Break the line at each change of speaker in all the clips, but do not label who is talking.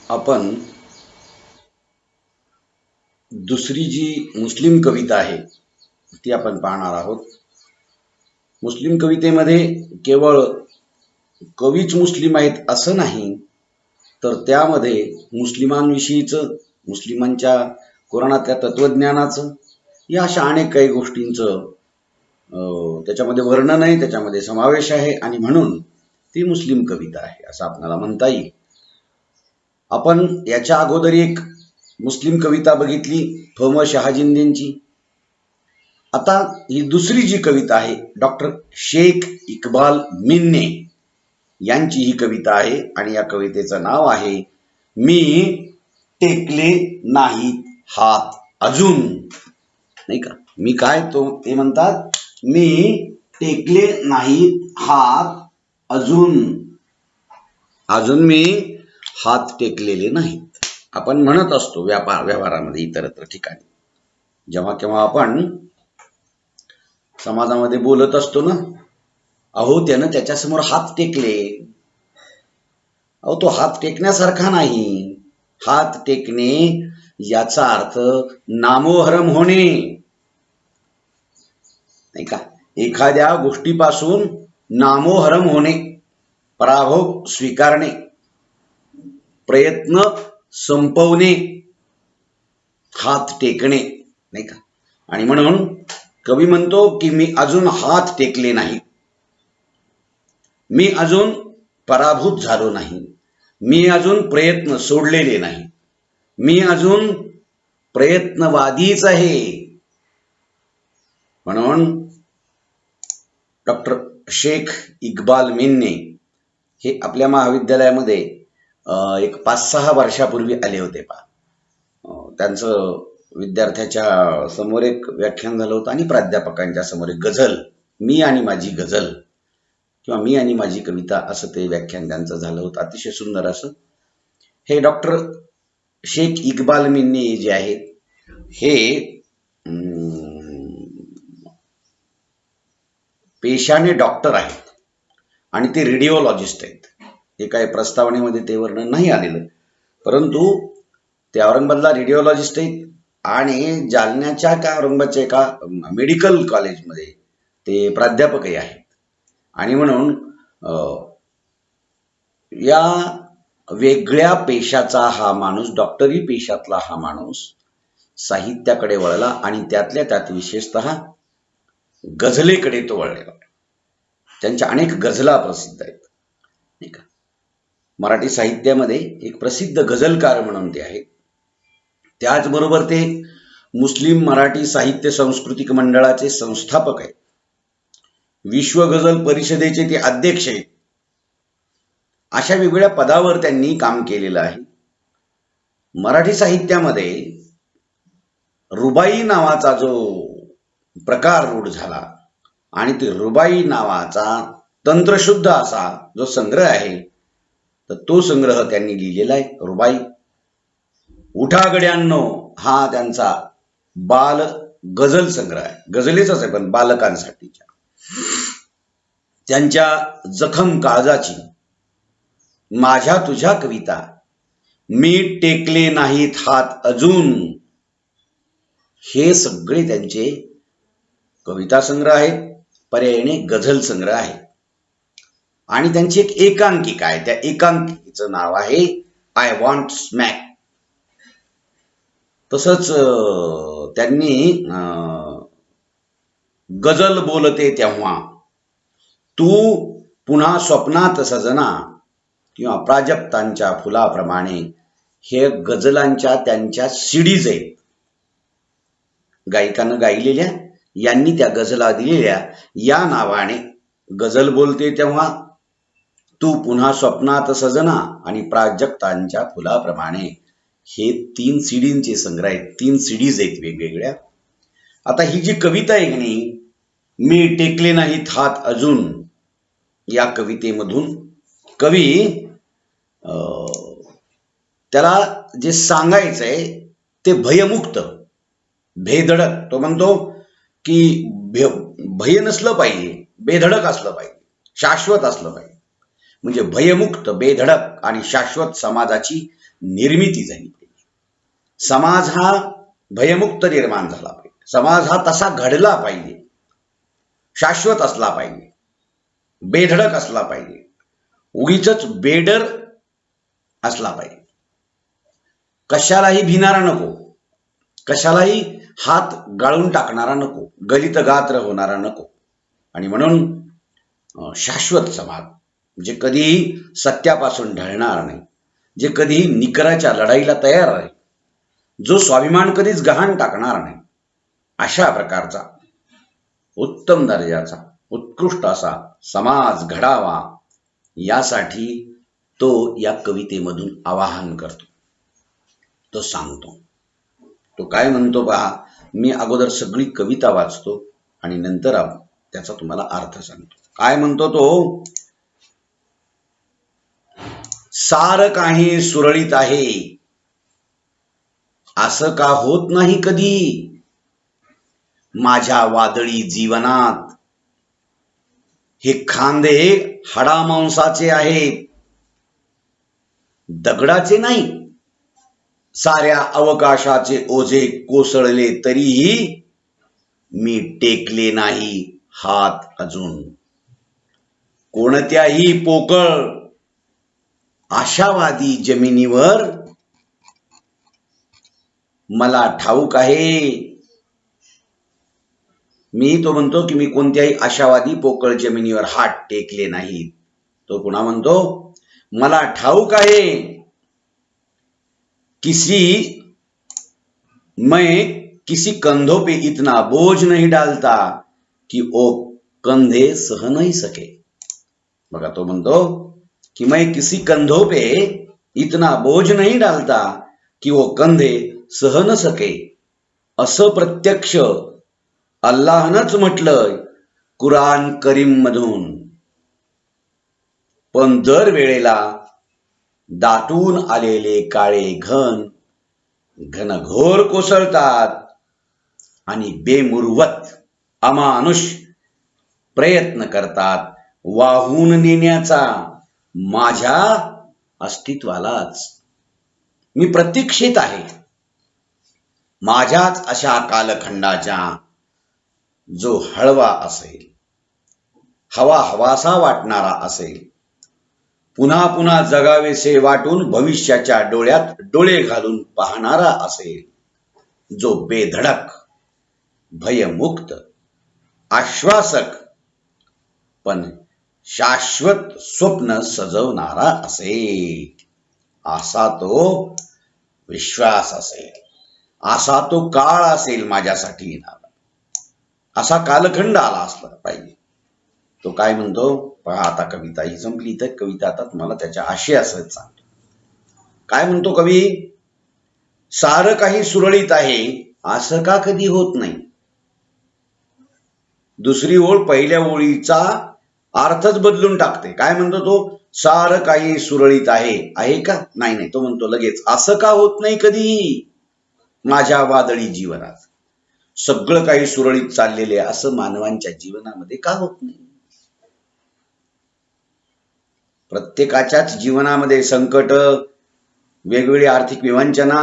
आपण दुसरी जी मुस्लिम कविता आहे ती आपण पाहणार आहोत. मुस्लिम कवितेमध्ये केवळ कवीच मुस्लिम आहेत असं नाही, तर त्यामध्ये मुस्लिमांविषयीचं, मुस्लिमांच्या कुराणातल्या तत्वज्ञानाचं, या अशा अनेक काही गोष्टींचं त्याच्यामध्ये वर्णन आहे, त्याच्यामध्ये समावेश आहे आणि म्हणून ती मुस्लिम कविता आहे असं आपल्याला म्हणता येईल. आपण याच्या अगोदर एक मुस्लिम कविता बघितली फ.म. शहाजिंदेंची. आता ही दुसरी जी कविता आहे डॉक्टर शेख इक्बाल मिन्ने यांची ही कविता आहे आणि या कवितेचं नाव आहे मी टेकले नाहीत हात अजून. नाही का, मी काय ते म्हणतात, मी टेकले नाहीत हात अजून, अजून मी हात टेकलेले नाहीत. आपण म्हणत असतो व्यवहारामध्ये इतरत्र ठिकाणी, जेव्हा केव्हा आपण समाजामध्ये बोलत असतो ना, अहो त्यानं त्याच्यासमोर हात टेकले. अहो तो हात टेकण्यासारखा नाही. हात टेकणे याचा अर्थ नामोहरम होणे, नाही का, एखाद्या गोष्टीपासून नामोहरम होणे, पराभव स्वीकारणे, प्रयत्न संपवणे, हात टेकणे, नाही का. आणि म्हणून कवी म्हणतो की मी अजून हात टेकले नाही, मी अजून पराभूत झालो नाही, मी अजून प्रयत्न सोडलेले नाही, मी अजून प्रयत्नवादीच आहे. म्हणून डॉक्टर शेख इक्बाल मिन्ने हे आपल्या महाविद्यालयामध्ये एक 5-6 वर्षापूर्वी आले होते. त्यांचं विद्यार्थ्याच्या समोर एक व्याख्यान झालं होतं आणि प्राध्यापकांच्या समोर एक गझल, मी आणि माझी गझल किंवा मी आणि माझी कविता असं ते व्याख्यान त्यांचं झालं होतं. अतिशय सुंदर असं. हे डॉक्टर शेख इक्बाल मिन्ने जे आहेत हे पेशाने डॉक्टर आहेत आणि ते रेडिओलॉजिस्ट आहेत. हे काय प्रस्तावनेमध्ये ते वर्णन नाही आलेलं, परंतु ते औरंगाबादला रेडिओलॉजिस्ट आहेत आणि जालन्याच्या का औरंगाबादच्या एका मेडिकल कॉलेजमध्ये ते प्राध्यापकही आहेत. आणि म्हणून या वेगळ्या पेशाचा हा माणूस, डॉक्टरी पेशातला हा माणूस साहित्याकडे वळला आणि त्यातल्या त्यात विशेषतः गझलेकडे तो वळलेला. त्यांच्या अनेक गझला प्रसिद्ध आहेत, नाही का. मराठी साहित्यामध्ये एक प्रसिद्ध गझलकार म्हणून ते आहेत. त्याचबरोबर ते मुस्लिम मराठी साहित्य सांस्कृतिक मंडळाचे संस्थापक आहेत, विश्व गझल परिषदेचे ते अध्यक्ष आहेत. अशा वेगवेगळ्या पदावर त्यांनी काम केलेलं आहे. मराठी साहित्यामध्ये रुबाई नावाचा जो प्रकार रूढ झाला आणि ते रुबाई नावाचा तंत्रशुद्ध असा जो संग्रह आहे, तर तो संग्रह त्यांनी लिहिलेला आहे. रुबाई उठा गड्यांनो हा त्यांचा बाल गझल संग्रह आहे. गझलेचाच आहे पण बालकांसाठीच्या. त्यांच्या जखम काळजाची, माझ्या तुझ्या कविता, मी टेकले नाहीत हात अजून, हे सगळे त्यांचे कविता संग्रह आहेत, पर्यायाने गझल संग्रह आहे. आणि त्यांची एक एकांकिका आहे, त्या एकांकिकेचं नाव आहे आय वॉन्ट स्मॅक. तसंच त्यांनी गझल बोलते तेव्हा, तू पुन्हा स्वप्नात सजना किंवा प्राजक्तांच्या फुलाप्रमाणे, हे गझलांच्या त्यांच्या सीडीज आहेत, गायकानं गायलेल्या, यांनी त्या गझला दिलेल्या. या नावाने गझल बोलते तेव्हा, तू पुन्हा स्वप्नात सजना आणि प्राजक्तांच्या फुलाप्रमाणे, हे 3 सीडींचे संग्रह आहेत, 3 सीडीज आहेत वेगवेगळ्या. आता ही जी कविता आहे की नाही, मी टेकले नाहीत हात अजून, या कवितेमधून कवी त्याला जे सांगायचंय ते भयमुक्त, बेधडक. तो म्हणतो की भय नसलं पाहिजे, बेधडक असलं पाहिजे, शाश्वत असलं पाहिजे. म्हणजे भयमुक्त, बेधडक आणि शाश्वत समाजाची निर्मिती झाली पाहिजे. समाज हा भयमुक्त निर्माण झाला पाहिजे. समाज हा तसा घडला पाहिजे, शाश्वत असला पाहिजे, बेधडक असला पाहिजे, उगीच बेडर असला पाहिजे. कशालाही भिणारा नको, कशालाही हात गाळून टाकणारा नको, गलित गात्र होणारा नको. आणि म्हणून शाश्वत समाज जे कधीही सत्यापासून ढळणार नाही, जे कधीही निकराच्या लढाईला तयार आहे, जो स्वाभिमान कधीच गहाण टाकणार नाही, अशा प्रकारचा उत्तम दर्जाचा उत्कृष्ट असा समाज घडावा, यासाठी तो या कवितेमधून आवाहन करतो, तो सांगतो. तो काय म्हणतो पहा. मी अगोदर सगळी कविता वाचतो आणि नंतर त्याचा तुम्हाला अर्थ सांगतो. काय म्हणतो तो. सार काही सुरळीत आहे, असं का होत नाही कधी माझ्या वादळी जीवनात. हे खांदे हाडामांसाचे आहेत, दगडाचे नाही. साऱ्या अवकाशाचे ओझे कोसळले तरीही मी टेकले नाही हात अजून. कोणत्याही पोकळ आशावादी जमिनीवर मला ठाऊक आहे. तो म्हणतो की मी कोणत्याही आशावादी पोकळ जमिनीवर हात टेकले नाहीत. तो पुन्हा म्हणतो, मला ठाऊक आहे मैं किसी कंधों पे इतना बोझ नहीं डालता कि वो कंधे सह नहीं सके. बघा, तो म्हणतो की मैं किसी कंधों पे इतना बोझ नहीं डालता कि वो कंधे सह न सके. असं प्रत्यक्ष अल्लाहनच म्हटलंय कुराण करीम मधून. पण दर वेळेला दाटून आलेले काळे घनघोर कोसळतात आणि बेमुरवत अमानुष प्रयत्न करतात वाहून नेण्याचा माझ्या अस्तित्वालाच. मी प्रतीक्षित आहे माझ्याच अशा कालखंडाच्या, जो हळवा असेल, हवासा वाटणारा असेल, पुन्हा पुन्हा जगावेसे वाटून भविष्याच्या डोळ्यात डोळे घालून पाहणारा असेल, जो बेधडक, भयमुक्त, आश्वासक पण शाश्वत स्वप्न सजवणारा असेल. असा तो विश्वास असेल, असा तो काळ असेल माझ्यासाठी येणारा, असा कालखंड आला असला पाहिजे. तो काय म्हणतो पहा. आता कविता ही संपली, तर कविता आता तुम्हाला त्याच्या आशयासह सांगतो. काय म्हणतो कवी. सारं काही सुरळीत आहे, असं का कधी होत नाही. दुसरी ओळ पहिल्या ओळीचा अर्थच बदलून टाकते. काय म्हणतो तो. सारं काही सुरळीत आहे का. नाही. तो म्हणतो लगेच, असं का होत नाही कधी माझ्या वादळी जीवनात. सगळं काही सुरळीत चाललेले असं मानवांच्या जीवनामध्ये का होत नाही. प्रत्येकाच्याच जीवनामध्ये संकट, वेगवेगळी आर्थिक विवंचना,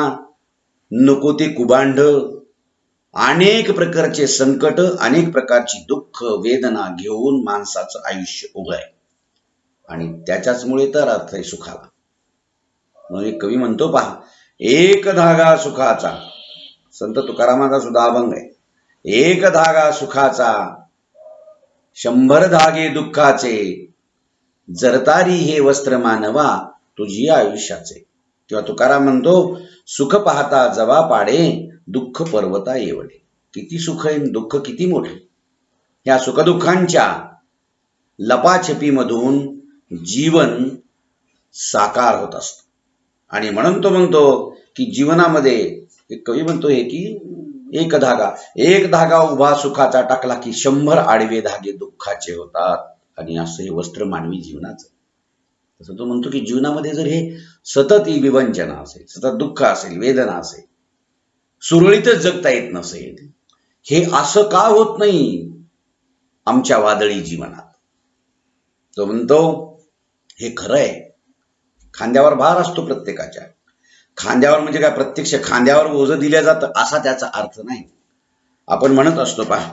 नको ते कुभांड, अनेक प्रकारचे संकट, अनेक प्रकारची दुःख वेदना घेऊन माणसाचं आयुष्य उभं आहे. आणि त्याच्याचमुळे तर अर्थ आहे सुखाला. म्हणून कवी म्हणतो पहा. एक धागा सुखाचा. संत तुकारामाचा सुद्धा अभंग आहे. एक धागा सुखाचा, 100 धागे दुःखाचे, जरतारी हे वस्त्र मानवा तुझी आयुष्याचे. किंवा तुकाराम म्हणतो, सुख पाहता जवा पाडे, दुःख पर्वता एवढे. किती सुख आहे, दुःख किती मोठे. या सुखदुःखांच्या लपाछपीमधून जीवन साकार होत असतं. आणि म्हणून तो म्हणतो की जीवनामध्ये, एक कवी म्हणतो हे की एक धागा उभा सुखाचा टाकला की 100 आडवे धागे दुःखाचे होतात. आणि असं हे वस्त्र मानवी जीवनाचं. तसं तो म्हणतो की जीवनामध्ये जर हे सतत ही विवंचना असेल, सतत दुःख असेल, वेदना असेल, सुरळीतच जगता येत नसेल, हे असं का होत नाही आमच्या वादळी जीवनात. तो म्हणतो हे खरं आहे. खांद्यावर भार असतो प्रत्येकाच्या. खांद्यावर म्हणजे काय, प्रत्यक्ष खांद्यावर ओझं दिलं जातं असा त्याचा अर्थ नाही. आपण म्हणत असतो पहा,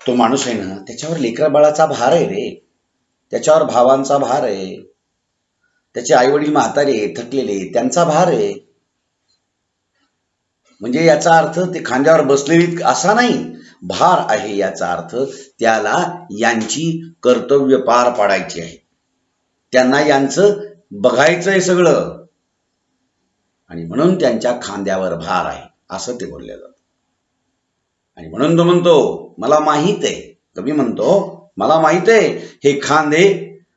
तो माणूस आहे ना, त्याच्यावर लेकरा बाळाचा भार आहे रे, त्याच्यावर भावांचा भार आहे, त्याचे आई वडील म्हातारे थकलेले त्यांचा भार आहे. म्हणजे याचा अर्थ ते खांद्यावर बसलेली असा नाही, भार आहे याचा अर्थ त्याला यांची कर्तव्य पार पाडायची आहे, त्यांना यांचं बघायचंय सगळं, आणि म्हणून त्यांच्या खांद्यावर भार आहे असं ते बोलले जातं. आणि म्हणून तो म्हणतो मला माहित आहे, कवी म्हणतो मला माहित आहे हे खांदे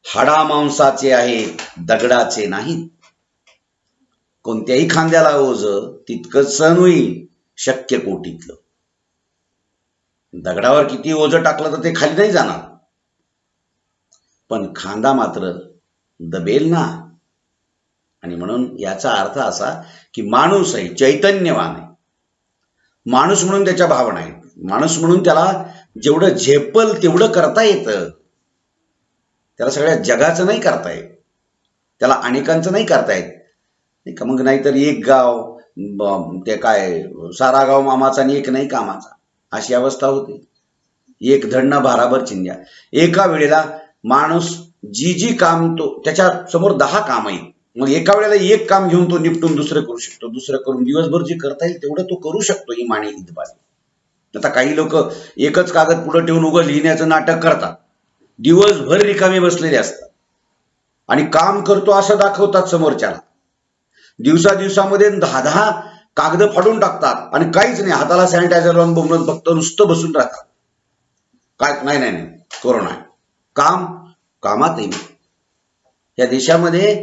हाडा मांसाचे आहेत, दगडाचे नाहीत. कोणत्याही खांद्याला ओझ तितकंच सहन होईल, शक्य कोटीतलं. दगडावर किती ओझं टाकलं तर ते खाली नाही जाणार, पण खांदा मात्र दबेल ना. आणि म्हणून याचा अर्थ असा की माणूस आहे, चैतन्यवान आहे, माणूस म्हणून त्याच्या भावना आहेत, माणूस म्हणून त्याला जेवढं झेपल तेवढं करता येतं. त्याला सगळ्या जगाचं नाही करता येत, त्याला अनेकांचं नाही करता येत, नाही का. मग नाहीतर एक गाव ते काय सारा गाव मामाचा आणि एक नाही कामाचा, अशी अवस्था होते. एक धडना भाराभर चिंध्या. एका वेळेला माणूस जी जी काम तो त्याच्या समोर 10 काम आहेत, मग एका वेळेला एक काम घेऊन तो निपटून दुसरं करू शकतो, दुसरं करून दिवसभर जे करता येईल तेवढं तो करू शकतो. इमानी इतबारी. आता काही लोक एकच कागद पुढे ठेवून उगं लिहिण्याचं नाटक करतात, दिवसभर रिकामे बसलेले असतात आणि काम करतो असं दाखवतात समोरच्याला. दिवसामध्ये 10 कागद फाडून टाकतात आणि काहीच नाही, हाताला सॅनिटायझर लावून बोंबलत फक्त नुसतं बसून राहतात. काय नाही नाही नाही कोरोना आहे, कामात आहे. या देशामध्ये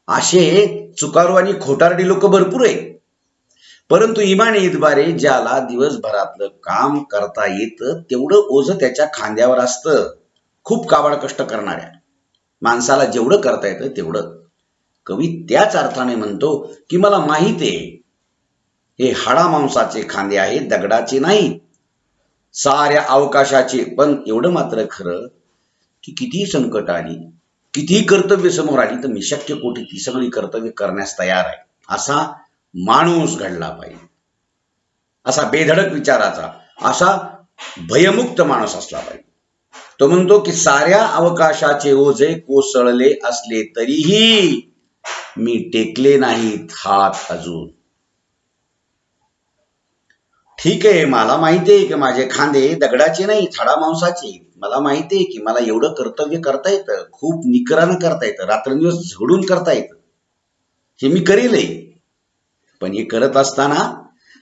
असे चुकारू आणि खोटारडी लोक भरपूर आहेत. परंतु इमानी इतबारे ज्याला दिवसभरातलं काम करता येतं तेवढं ओझं त्याच्या खांद्यावर असतं. खूप काबाड कष्ट करणाऱ्या माणसाला जेवढं करता येतं तेवढं. कवी त्याच अर्थाने म्हणतो की मला माहित आहे हे हाडा मांसाचे खांदे आहेत, दगडाचे नाही, साऱ्या अवकाशाचे. पण एवढं मात्र खरं की कितीही संकट आली, कितीही कर्तव्य समोर आली, तर मी शक्य कोटी ती सगळी कर्तव्य करण्यास तयार आहे असा माणूस घडला पाहिजे. असा बेधडक विचाराचा, असा भयमुक्त माणूस असला पाहिजे. तो म्हणतो की साऱ्या अवकाशाचे ओझे कोसळले असले तरीही मी टेकले नाहीत हात अजून. ठीक आहे, मला माहिती आहे की माझे खांदे दगडाचे नाही, हाडा मांसाचे. मला माहिती आहे की मला एवढं कर्तव्य करता येतं, खूप निकरानं करता येतं, रात्रंदिवस झोडून करता येतं, हे मी करेलही. पण हे करत असताना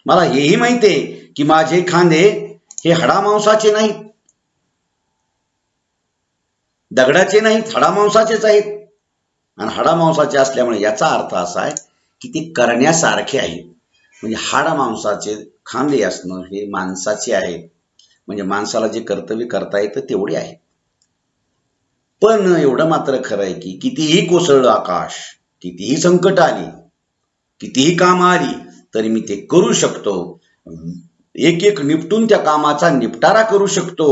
मला हेही माहिती आहे की माझे खांदे हे हाडा मांसाचे नाहीत, दगडाचे नाहीत, हाडा मांसाचेच आहेत. आणि हाडा मांसाचे असल्यामुळे याचा अर्थ असा आहे की ते करण्यासारखे आहे. म्हणजे हाडा मांसाचे खांदे असणं हे माणसाचे आहे, म्हणजे माणसाला जे कर्तव्य करता येतं तेवढे आहे. पण एवढं मात्र खरं आहे की कितीही कोसळलं आकाश, कितीही संकट आली, कितीही काम आली, तरी मी ते करू शकतो. एक एक निपटून त्या कामाचा निपटारा करू शकतो.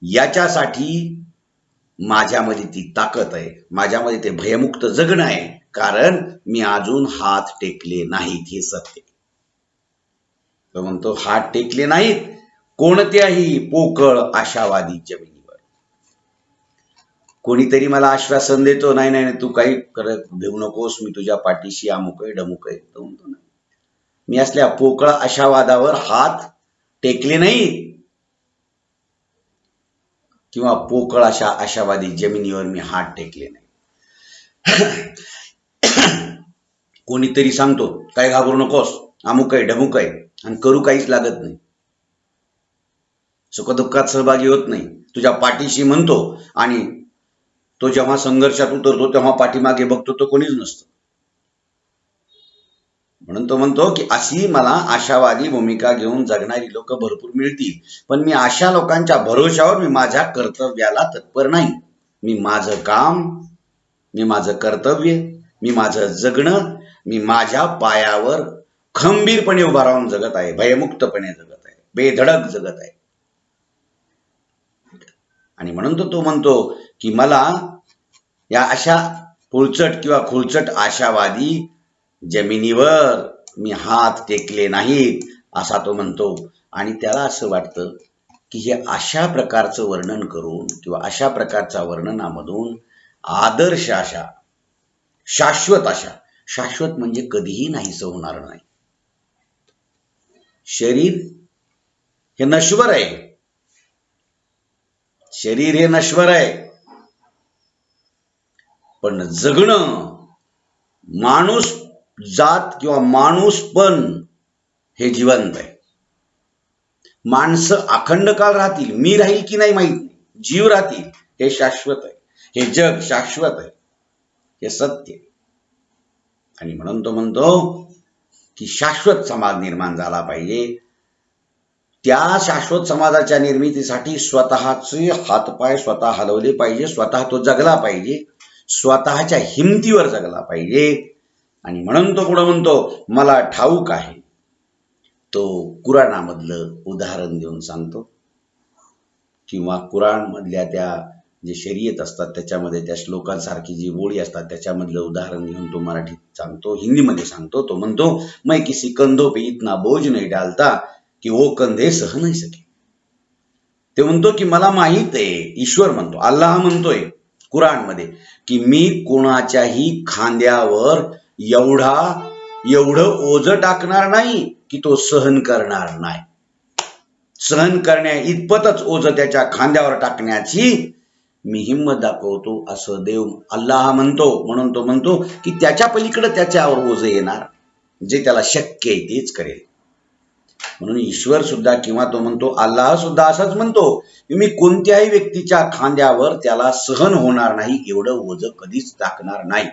याच्यासाठी माझ्यामध्ये ती ताकद आहे, माझ्यामध्ये ते भयमुक्त जगणं आहे, कारण मी अजून हात टेकले नाहीत, हे सत्य. तो म्हणतो हात टेकले नाहीत कोणत्याही पोकळ आशावादी जमिनीवर. कोणीतरी मला आश्वासन देतो, नाही नाही तू काही करत घेऊ नकोस, मी तुझ्या पाठीशी अमुक आहे ढमुक आहे. तो म्हणतो ना, मी असल्या पोकळ आशावादावर हात टेकले नाहीत, किंवा पोकळ अशा आशावादी जमिनीवर मी हात टेकले नाही. कोणीतरी सांगतो काय घाबरू नकोस, अमुक आहे ढमुक आहे, आणि करू काहीच लागत नाही, सुखदुःखात सहभागी होत नाही, तुझ्या पाठीशी म्हणतो, आणि तो जेव्हा संघर्षात उतरतो तेव्हा पाठीमागे बघतो तो कोणीच नसतं. म्हणून तो म्हणतो की अशी मला आशावादी भूमिका घेऊन जगणारी लोक भरपूर मिळतील, पण मी अशा लोकांच्या भरोशावर मी माझ्या कर्तव्याला तत्पर नाही. मी माझं काम, मी माझं कर्तव्य, मी माझं जगणं, मी माझ्या पायावर खंबीरपणे उभा राहून जगत आहे, भयमुक्तपणे जगत आहे, बेधडक जगत आहे. आणि म्हणून तो म्हणतो की मला या अशा फुलचट किंवा खुलचट आशावादी जमिनीवर मी हात टेकले नाहीत असा तो म्हणतो. आणि त्याला असं वाटतं की हे अशा प्रकारचं वर्णन करून किंवा अशा प्रकारच्या वर्णनामधून आदर्श अशा शाश्वत म्हणजे कधीही नाहीसं होणार नाही. शरीर हे नश्वर आहे. शरीर हे नश्वर आहे, पण जगणं, माणूस जात किंवा माणूसपण हे जिवंत आहे. माणसं अखंड काळ राहतील, मी राहील की नाही माहित नाही, जीव राहतील, हे शाश्वत आहे. हे जग शाश्वत आहे, हे सत्य. आणि म्हणून तो म्हणतो की शाश्वत समाज निर्माण झाला पाहिजे. त्या शाश्वत समाजाच्या निर्मितीसाठी स्वतःचे हातपाय स्वतः हलवले पाहिजे, स्वतः तो जगला पाहिजे, स्वतःच्या हिमतीवर जगला पाहिजे. आणि म्हणून तो पुढे म्हणतो, मला ठाऊक आहे. तो कुराणामधलं उदाहरण देऊन सांगतो, किंवा कुराणमधल्या त्या जे शर्यत असतात त्याच्यामध्ये त्या श्लोकांसारखी जी ओळी असतात त्याच्यामधलं उदाहरण घेऊन तो मराठीत सांगतो, हिंदीमध्ये सांगतो. तो म्हणतो, मैं किसी कंधों पे इतना बोझ नहीं डालता कि वो कंधे सह नाही सके. ते म्हणतो की मला माहित आहे, ईश्वर म्हणतो, अल्लाह म्हणतोय कुराणमध्ये की मी कोणाच्याही खांद्यावर एवढं ओझं टाकणार नाही की तो सहन करणार नाही. सहन करण्या इतपतच ओझं त्याच्या खांद्यावर टाकण्याची मी हिंमत दाखवतो असं देव अल्लाह म्हणतो. म्हणून तो म्हणतो की त्याच्या पलीकडे त्याच्यावर ओझं येणार, जे त्याला शक्य आहे तेच करेल. म्हणून ईश्वर सुद्धा किंवा तो म्हणतो अल्लाह सुद्धा असंच म्हणतो की मी कोणत्याही व्यक्तीच्या खांद्यावर त्याला सहन होणार नाही एवढं ओझं कधीच टाकणार नाही.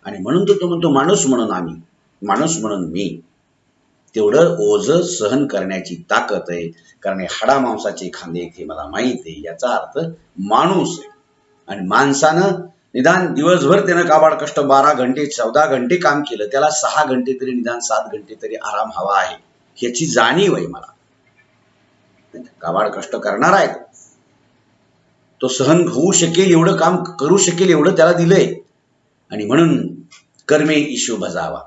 आणि म्हणून तो म्हणतो माणूस म्हणून आम्ही, माणूस म्हणून मी तेवढं ओझं सहन करण्याची ताकद आहे. कारण हाडा मांसाचे खांदे हे मला माहित आहे. याचा अर्थ माणूस आहे. आणि माणसानं निदान दिवसभर त्यानं काबाड कष्ट 12 घंटे 14 घंटे काम केलं, त्याला 6 घंटे तरी निदान 7 घंटे तरी आराम हवा आहे, ह्याची जाणीव आहे मला. काबाड कष्ट करणार आहे, तो सहन होऊ शकेल एवढं काम करू शकेल एवढं त्याला दिलंय. आणि म्हणून कर्मे ईशो भजावा,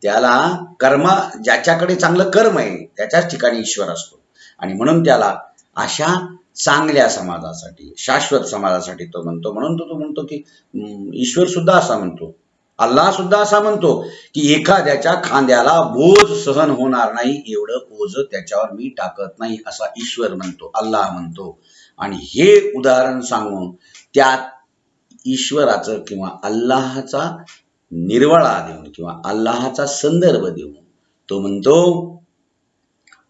त्याला कर्म, ज्याच्याकडे चांगलं कर्म आहे त्याच्याच ठिकाणी ईश्वर असतो. आणि म्हणून त्याला अशा चांगल्या समाजासाठी, शाश्वत समाजासाठी तो म्हणतो. म्हणून तो म्हणतो की ईश्वर सुद्धा असा म्हणतो, अल्लाह सुद्धा असा म्हणतो की एखाद्याच्या खांद्याला बोझ सहन होणार नाही एवढं ओझं त्याच्यावर मी टाकत नाही, असा ईश्वर म्हणतो, अल्लाह म्हणतो. आणि हे उदाहरण सांगून त्यात ईश्वराचं किंवा अल्लाहचा निर्वाळा देऊन किंवा अल्लाहचा संदर्भ देऊन तो म्हणतो,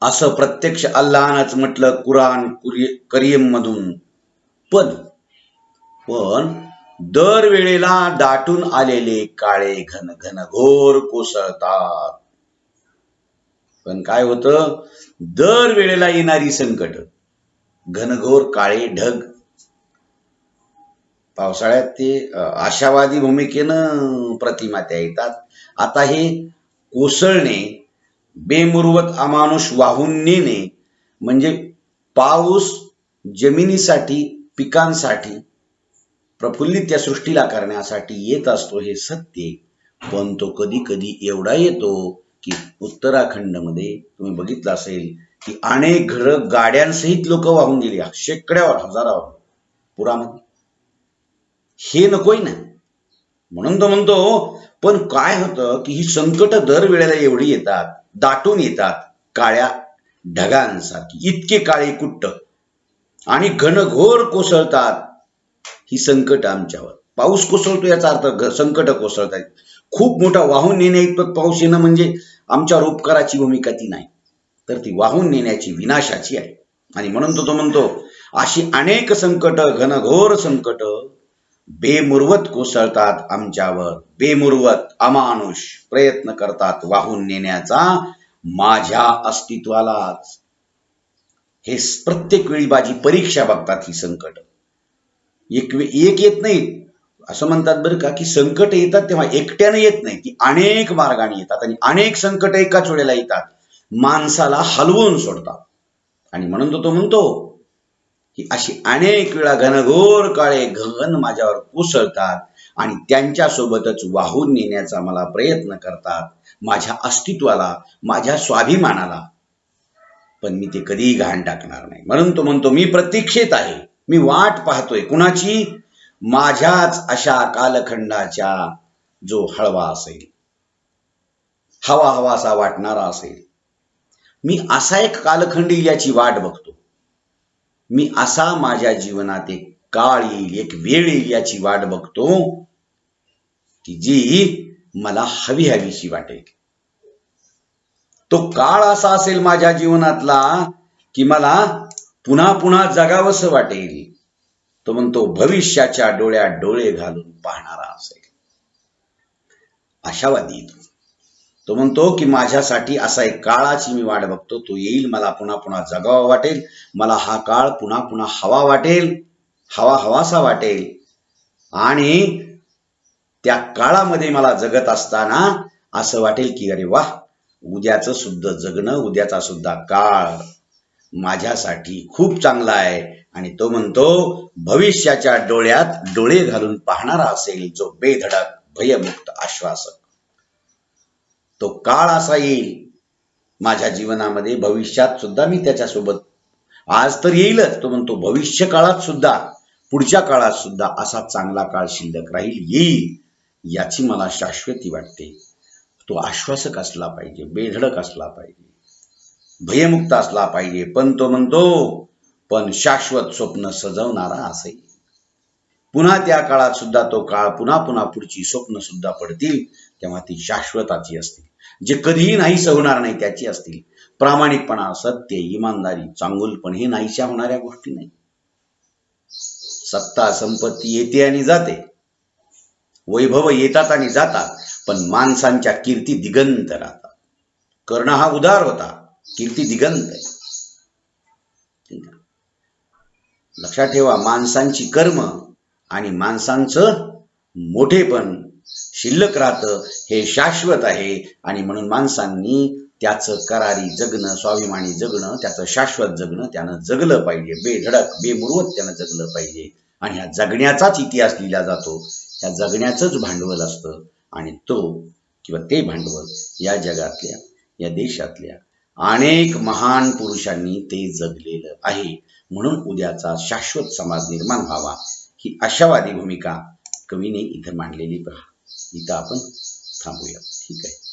असं प्रत्यक्ष अल्लाहनंच म्हटलं कुराण करीम मधून. पण दरवेळेला दाटून आलेले काळे घनघोर कोसळतात. पण काय होतं, दरवेळेला येणारी संकट, घनघोर काळे ढग, पावसाळ्यात ते आशावादी भूमिकेनं प्रतिमा त्या येतात. आता हे कोसळणे, बेमुरवत अमानुष वाहून नेणे म्हणजे पाऊस जमिनीसाठी, पिकांसाठी, प्रफुल्लित त्या सृष्टीला करण्यासाठी येत असतो, हे सत्य. पण तो कधी कधी एवढा येतो की उत्तराखंडमध्ये तुम्ही बघितलं असेल की अनेक घरं गाड्यांसहित लोक वाहून गेली, शेकड्यावर हजारावर पुरामध्ये. हे नकोय ना. म्हणून तो म्हणतो, पण काय होतं की ही संकट दरवेळेला एवढी येतात, दाटून येतात काळ्या ढगांसारखी, इतके काळे कुट्ट आणि घनघोर कोसळतात ही संकट आमच्यावर. पाऊस कोसळतो याचा अर्थ संकट कोसळत आहेत. खूप मोठा वाहून नेण्या इतपत पाऊस येणं म्हणजे आमच्यावर उपकाराची भूमिका ती नाही, तर ती वाहून नेण्याची, विनाशाची आहे. आणि म्हणून तो म्हणतो, अशी अनेक संकट, घनघोर संकट बेमुरवत कोसळतात आमच्यावर, बेमुरवत अमानुष प्रयत्न करतात वाहून नेण्याचा माझ्या अस्तित्वालाच. हे प्रत्येक वेळी माझी परीक्षा बघतात ही संकट. एक येत नाहीत. असं म्हणतात बरं का की संकट येतात तेव्हा एकट्याने येत नाही, ती अनेक मार्गाने येतात आणि अनेक संकट एकाच वेळेला येतात, माणसाला हलवून सोडतात. आणि म्हणून तो म्हणतो की अशी अनेक वेळा घनघोर काळे घन माझ्यावर कोसळतात आणि त्यांच्यासोबतच वाहून नेण्याचा मला प्रयत्न करतात, माझ्या अस्तित्वाला, माझ्या स्वाभिमानाला. पण मी ते कधीही घाण टाकणार नाही. म्हणून तो म्हणतो, मी प्रतीक्षेत आहे, मी वाट पाहतोय. कुणाची? माझ्याच अशा कालखंडाच्या, जो हळवा असेल, हवा हवासा वाटणारा असेल. मी असा एक कालखंड येईल याची वाट बघतो. मी असा माझ्या जीवनात एक काळ येईल, एक वेळ येईल याची वाट बघतो, की जी मला हवी हवीशी वाटेल. तो काळ असा असेल माझ्या जीवनातला की मला पुन्हा पुन्हा जगावंसं वाटेल. तो म्हणतो, भविष्याच्या डोळ्यात डोळे घालून पाहणारा असेल. आशावादी तो म्हणतो की माझ्यासाठी असा एक काळाची मी वाट बघतो, तो येईल, मला पुन्हा पुन्हा जगावा वाटेल, मला हा काळ पुन्हा पुन्हा हवा वाटेल, हवा हवासा वाटेल. आणि त्या काळामध्ये मला जगत असताना असं वाटेल की अरे वाह, उद्याचं सुद्धा जगणं, उद्याचा सुद्धा काळ माझ्यासाठी खूप चांगला आहे. आणि तो म्हणतो, भविष्याच्या डोळ्यात डोळे घालून पाहणारा असेल, जो बेधडक भयमुक्त आश्वासक. तो काळ असा येईल माझ्या जीवनामध्ये, भविष्यात सुद्धा मी त्याच्यासोबत, आज तर येईलच, तो म्हणतो भविष्य काळात सुद्धा, पुढच्या काळात सुद्धा असा चांगला काळ शिल्लक राहील, येईल, याची मला शाश्वती वाटते. तो आश्वासक असला पाहिजे, बेधडक असला पाहिजे, भयमुक्त असला पाहिजे. पण तो म्हणतो, पण शाश्वत स्वप्न सजवणारा असेल. पुन्हा त्या काळात सुद्धा तो काळ, पुन्हा पुन्हा पुढची स्वप्न सुद्धा पडतील, तेव्हा ती शाश्वताची असतील, जे कधीही नाहीस होणार नाही त्याची असतील. प्रामाणिकपणा, सत्य, इमानदारी, चांगुलपण हे नाहीशा होणाऱ्या गोष्टी नाही. सत्ता संपत्ती येते आणि जाते, वैभव येतात आणि जातात, पण माणसांच्या कीर्ती दिगंत राहतात. कर्ण हा उदार होता, कीर्ती दिगंत आहे. लक्षात ठेवा, माणसांची कर्म आणि माणसांचं मोठेपण शिल्लक राहतं, हे शाश्वत आहे. आणि म्हणून माणसांनी त्याचं करारी जगणं, स्वाभिमानी जगणं, त्याचं शाश्वत जगणं त्यानं जगलं पाहिजे. बेधडक बेमुरवत त्यानं जगलं पाहिजे. आणि ह्या जगण्याचाच इतिहास लिहिला जातो, ह्या जगण्याचंच भांडवल असतं. आणि तो किंवा ते भांडवल या जगातल्या, या देशातल्या अनेक महान पुरुषांनी ते जगलेलं आहे. म्हणून उद्याचा शाश्वत समाज निर्माण व्हावा, ही आशावादी भूमिका कवीने इथं मांडलेली पहा. इथं आपण थांबूया. ठीक आहे.